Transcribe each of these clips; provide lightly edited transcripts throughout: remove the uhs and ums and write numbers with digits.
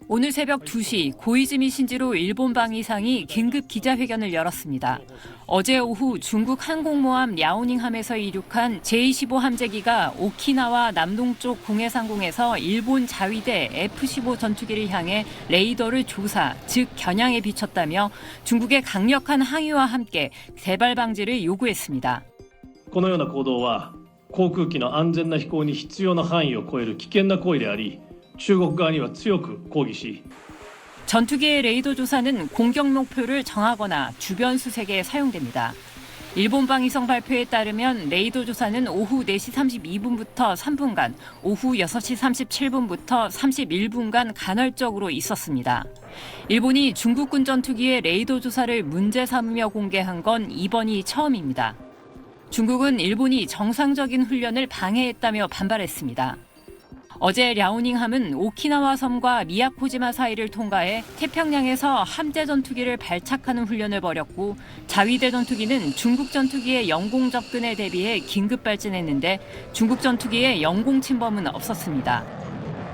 오늘 새벽 2시 고이즈미 신지로 일본 방위상이 긴급 기자회견을 열었습니다. 어제 오후 중국 항공모함 야오닝함에서 이륙한 제-25 함재기가 오키나와 남동쪽 공해상공에서 일본 자위대 F-15 전투기를 향해 레이더를 조사, 즉 겨냥에 비췄다며 중국의 강력한 항의와 함께 재발 방지를 요구했습니다. このような行動は航空機の安全な飛行に必要な範囲を超える危険な行為であり、中国側には強く抗議し 전투기의 레이더 조사는 공격 목표를 정하거나 주변 수색에 사용됩니다. 일본 방위성 발표에 따르면 레이더 조사는 오후 4시 32분부터 3분간, 오후 6시 37분부터 31분간 간헐적으로 있었습니다. 일본이 중국군 전투기의 레이더 조사를 문제 삼으며 공개한 건 이번이 처음입니다. 중국은 일본이 정상적인 훈련을 방해했다며 반발했습니다. 어제 랴오닝함은 오키나와 섬과 미야코지마 사이를 통과해 태평양에서 함재 전투기를 발착하는 훈련을 벌였고 자위대 전투기는 중국 전투기의 영공 접근에 대비해 긴급 발진했는데 중국 전투기의 영공 침범은 없었습니다.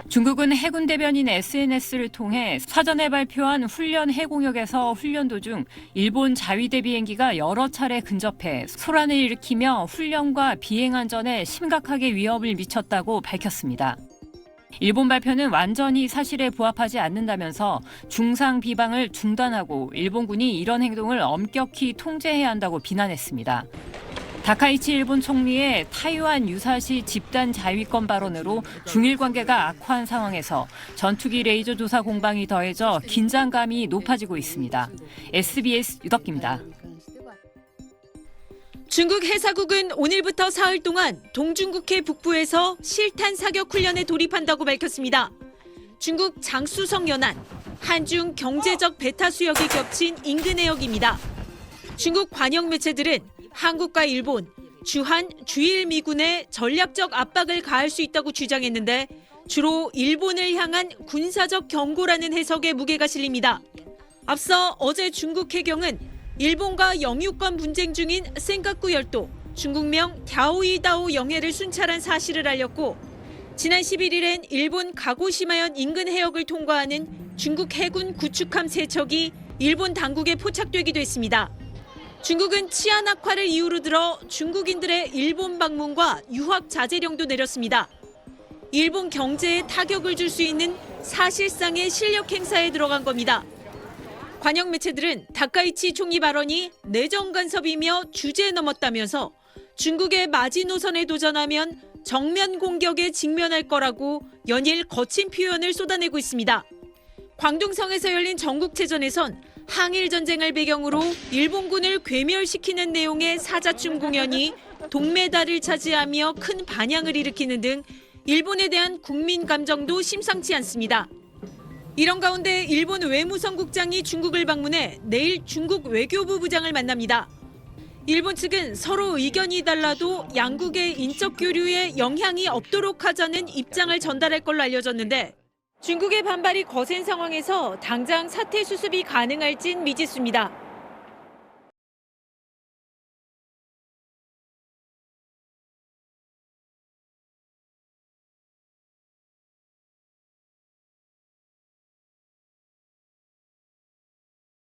중국은 해군 대변인 SNS를 통해 사전에 발표한 훈련 해공역에서 훈련 도중 일본 자위대 비행기가 여러 차례 근접해 소란을 일으키며 훈련과 비행 안전에 심각하게 위협을 미쳤다고 밝혔습니다. 일본 발표는 완전히 사실에 부합하지 않는다면서 중상 비방을 중단하고 일본군이 이런 행동을 엄격히 통제해야 한다고 비난했습니다. 다카이치 일본 총리의 타이완 유사시 집단 자위권 발언으로 중일 관계가 악화한 상황에서 전투기 레이저 조사 공방이 더해져 긴장감이 높아지고 있습니다. SBS 유덕기입니다. 중국 해사국은 오늘부터 사흘 동안 동중국해 북부에서 실탄 사격 훈련에 돌입한다고 밝혔습니다. 중국 장쑤성 연안, 한중 경제적 배타 수역이 겹친 인근 해역입니다. 중국 관영 매체들은 한국과 일본, 주한, 주일 미군에 전략적 압박을 가할 수 있다고 주장했는데 주로 일본을 향한 군사적 경고라는 해석에 무게가 실립니다. 앞서 어제 중국 해경은 일본과 영유권 분쟁 중인 센카쿠 열도, 중국명 갸오이다오 영해를 순찰한 사실을 알렸고 지난 11일엔 일본 가고시마현 인근 해역을 통과하는 중국 해군 구축함 3척이 일본 당국에 포착되기도 했습니다. 중국은 치안 악화를 이유로 들어 중국인들의 일본 방문과 유학 자제령도 내렸습니다. 일본 경제에 타격을 줄 수 있는 사실상의 실력 행사에 들어간 겁니다. 관영 매체들은 다카이치 총리 발언이 내정 간섭이며 주제에 넘었다면서 중국의 마지노선에 도전하면 정면 공격에 직면할 거라고 연일 거친 표현을 쏟아내고 있습니다. 광둥성에서 열린 전국체전에선 항일 전쟁을 배경으로 일본군을 괴멸시키는 내용의 사자춤 공연이 동메달을 차지하며 큰 반향을 일으키는 등 일본에 대한 국민 감정도 심상치 않습니다. 이런 가운데 일본 외무성 국장이 중국을 방문해 내일 중국 외교부 부장을 만납니다. 일본 측은 서로 의견이 달라도 양국의 인적 교류에 영향이 없도록 하자는 입장을 전달할 걸로 알려졌는데 중국의 반발이 거센 상황에서 당장 사태 수습이 가능할진 미지수입니다.